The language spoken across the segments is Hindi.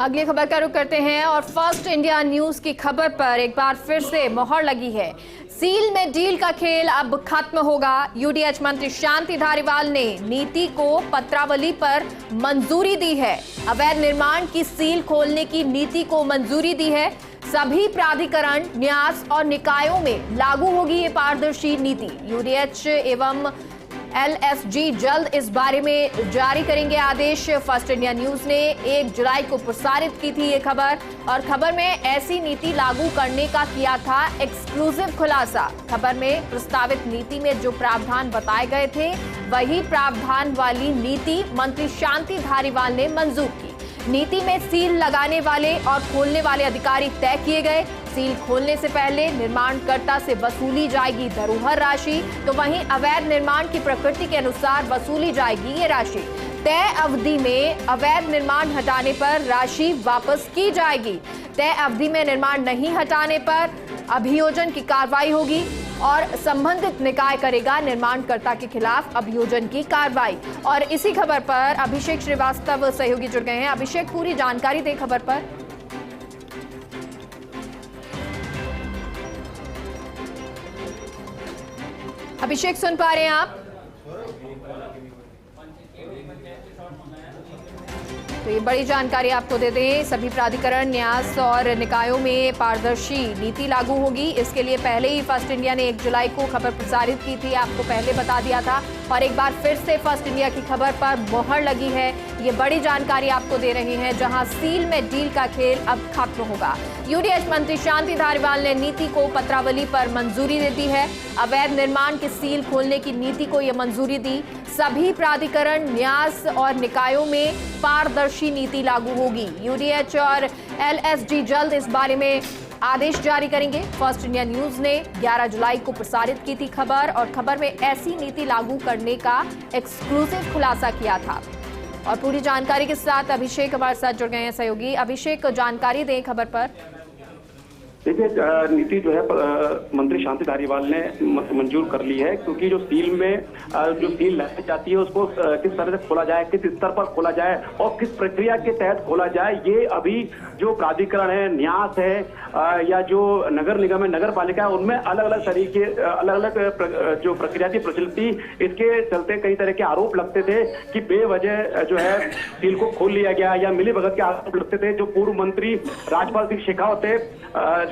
अगली खबर का रुख करते हैं और फर्स्ट इंडिया न्यूज की खबर पर एक बार फिर से मोहर लगी है। सील में डील का खेल अब खत्म होगा। यूडीएच मंत्री शांति धारीवाल ने नीति को पत्रावली पर मंजूरी दी है। अवैध निर्माण की सील खोलने की नीति को मंजूरी दी है। सभी प्राधिकरण, न्यास और निकायों में लागू होगी ये पारदर्शी नीति। यूडीएच एवं एलएसजी जल्द इस बारे में जारी करेंगे आदेश। फर्स्ट इंडिया न्यूज ने 1 जुलाई को प्रसारित की थी ये खबर और खबर में ऐसी नीति लागू करने का किया था एक्सक्लूसिव खुलासा। खबर में प्रस्तावित नीति में जो प्रावधान बताए गए थे वही प्रावधान वाली नीति मंत्री शांति धारीवाल ने मंजूर की। नीति में सील लगाने वाले और खोलने वाले अधिकारी तय किए गए। सील खोलने से पहले निर्माणकर्ता से वसूली जाएगी धरोहर राशि, तो वहीं अवैध निर्माण की प्रकृति के अनुसार वसूली जाएगी ये राशि। तय अवधि में अवैध निर्माण हटाने पर राशि वापस की जाएगी। तय अवधि में निर्माण नहीं हटाने पर अभियोजन की कार्रवाई होगी और संबंधित निकाय करेगा निर्माणकर्ता के खिलाफ अभियोजन की कार्रवाई। और इसी खबर पर अभिषेक श्रीवास्तव सहयोगी जुड़ गए हैं। अभिषेक, पूरी जानकारी दें खबर पर। अभिषेक, सुन पा रहे हैं आप? तो ये बड़ी जानकारी आपको दे दें, सभी प्राधिकरण, न्यास और निकायों में पारदर्शी नीति लागू होगी। इसके लिए पहले ही फर्स्ट इंडिया ने 1 जुलाई को खबर प्रसारित की थी, आपको पहले बता दिया था और एक बार फिर से फर्स्ट इंडिया की खबर पर मोहर लगी है। ये बड़ी जानकारी आपको दे रहे हैं, जहां सील में डील का खेल अब खत्म होगा। यूडीएच मंत्री शांति धारीवाल ने नीति को पत्रावली पर मंजूरी दे दी है। अवैध निर्माण की सील खोलने की नीति को यह मंजूरी दी। सभी प्राधिकरण, न्यास और निकायों में पारदर्शी नीति लागू होगी। यूडीएच और एलएसजी जल्द इस बारे में आदेश जारी करेंगे। फर्स्ट इंडिया न्यूज ने 11 जुलाई को प्रसारित की थी खबर और खबर में ऐसी नीति लागू करने का एक्सक्लूसिव खुलासा किया था। और पूरी जानकारी के साथ अभिषेक हमारे साथ जुड़ गए हैं सहयोगी। अभिषेक, जानकारी दें खबर पर। देखिए, नीति जो है मंत्री शांति धारीवाल ने मंजूर कर ली है, क्योंकि जो सील में जो सील लगाई जाती है उसको किस तरह से खोला जाए, किस स्तर पर खोला जाए और किस प्रक्रिया के तहत खोला जाए, ये अभी जो प्राधिकरण है, न्यास है या जो नगर निगम है, नगर पालिका है, उनमें अलग अलग तरीके, अलग अलग जो प्रक्रिया थी प्रचलित थी। इसके चलते कई तरह के आरोप लगते थे कि बेवजह जो है सील को खोल लिया गया या मिलीभगत के आरोप लगते थे। जो पूर्व मंत्री राजपाल सिंह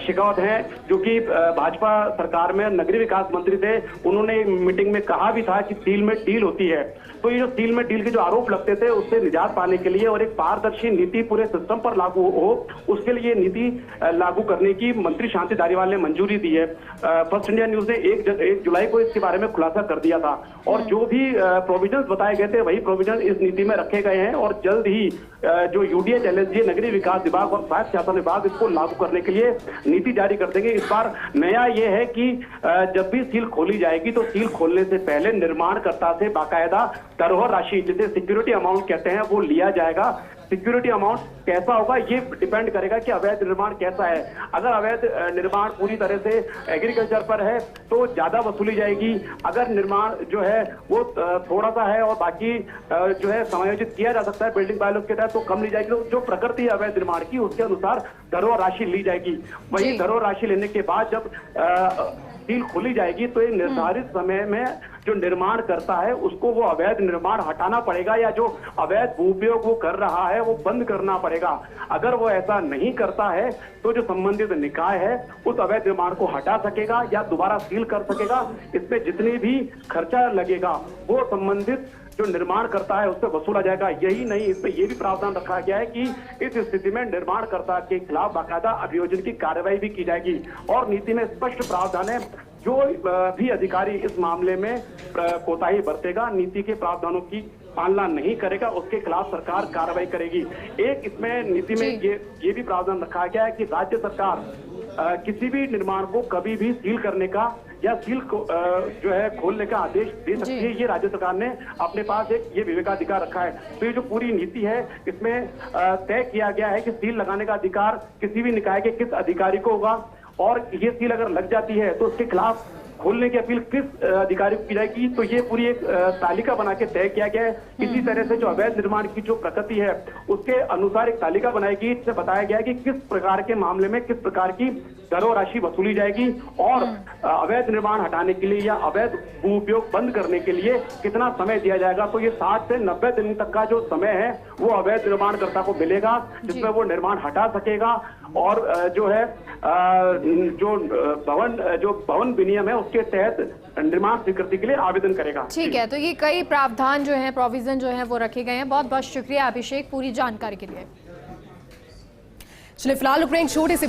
शेखावत हैं, जो कि भाजपा सरकार में नगरीय विकास मंत्री थे, उन्होंने मीटिंग में कहा भी था कि सील में डील होती है। तो ये जो सील में डील के जो आरोप लगते थे उससे निजात पाने के लिए और एक पारदर्शी नीति पूरे सिस्टम पर लागू हो, उसके लिए नीति लागू करने की मंत्री शांति धारीवाल ने मंजूरी दी है। फर्स्ट इंडिया न्यूज ने 1 जुलाई को इसके बारे में खुलासा कर दिया था और जो भी प्रोविजंस बताए गए थे वही प्रोविजन इस नीति में रखे गए हैं और जल्द ही जो यूडीएच, एलएसजी, नगरीय विकास विभाग और स्वायत्त शासन विभाग इसको लागू करने के लिए नीति जारी कर देंगे। इस बार नया ये है कि जब भी सील खोली जाएगी तो सील खोलने से पहले निर्माणकर्ता से बाकायदा धरोहर राशि, जिसे सिक्योरिटी अमाउंट कहते हैं, वो लिया जाएगा। सिक्योरिटी अमाउंट कैसा होगा ये डिपेंड करेगा कि अवैध निर्माण कैसा है। अगर अवैध निर्माण पूरी तरह से एग्रीकल्चर पर है तो ज्यादा वसूली जाएगी। अगर निर्माण जो है वो थोड़ा सा है और बाकी जो है समायोजित किया जा सकता है बिल्डिंग बायलॉज के तहत, तो कम ली जाएगी। तो जो प्रकृति है अवैध निर्माण की उसके अनुसार धरोहर राशि ली जाएगी। वही धरोहर राशि लेने के बाद जब सील खोली जाएगी तो एक निर्धारित समय में जो निर्माण करता है उसको वो अवैध निर्माण हटाना पड़ेगा या जो अवैध उपयोग वो कर रहा है वो बंद करना पड़ेगा। अगर वो ऐसा नहीं करता है तो जो संबंधित निकाय है उस अवैध निर्माण को हटा सकेगा या दोबारा सील कर सकेगा। इसमें जितनी भी खर्चा लगेगा वो संबंधित जो निर्माण करता है उससे वसूला जाएगा। यही नहीं, इसमें यह भी प्रावधान रखा गया है कि इस स्थिति में निर्माणकर्ता के खिलाफ बाकायदा अभियोजन की कार्रवाई भी की जाएगी। और नीति में स्पष्ट प्रावधान है, जो भी अधिकारी इस मामले में कोताही बरतेगा, नीति के प्रावधानों की पालना नहीं करेगा, उसके खिलाफ सरकार कार्रवाई करेगी। एक इसमें नीति में ये भी प्रावधान रखा गया है कि राज्य सरकार किसी भी निर्माण को कभी भी सील करने का या सील को जो है खोलने का आदेश दे सकती है। ये राज्य सरकार ने अपने पास एक ये विवेकाधिकार रखा है। तो ये जो पूरी नीति है इसमें तय किया गया है कि सील लगाने का अधिकार किसी भी निकाय के किस अधिकारी को होगा और ये सील अगर लग जाती है तो उसके खिलाफ खोलने की अपील किस अधिकारी को की जाएगी, तो ये पूरी एक तालिका बना के तय किया गया है। इसी तरह से जो अवैध निर्माण की जो प्रकृति है उसके अनुसार एक तालिका बनाएगी। इससे बताया गया है कि किस प्रकार के मामले में किस प्रकार की दरों राशि वसूली जाएगी और अवैध निर्माण हटाने के लिए या अवैध भू उपयोग बंद करने के लिए कितना समय दिया जाएगा। तो ये 60 से 90 दिन तक का जो समय है वो अवैध निर्माणकर्ता को मिलेगा, जिसमें वो निर्माण हटा सकेगा और जो है जो भवन विनियम है उसके तहत निर्माण स्वीकृति के लिए आवेदन करेगा। ठीक है, तो ये कई प्रावधान जो है, प्रोविजन जो है वो रखे गए हैं। बहुत बहुत शुक्रिया अभिषेक पूरी जानकारी के लिए। चलिए फिलहाल रुक रहे हैं छोटे से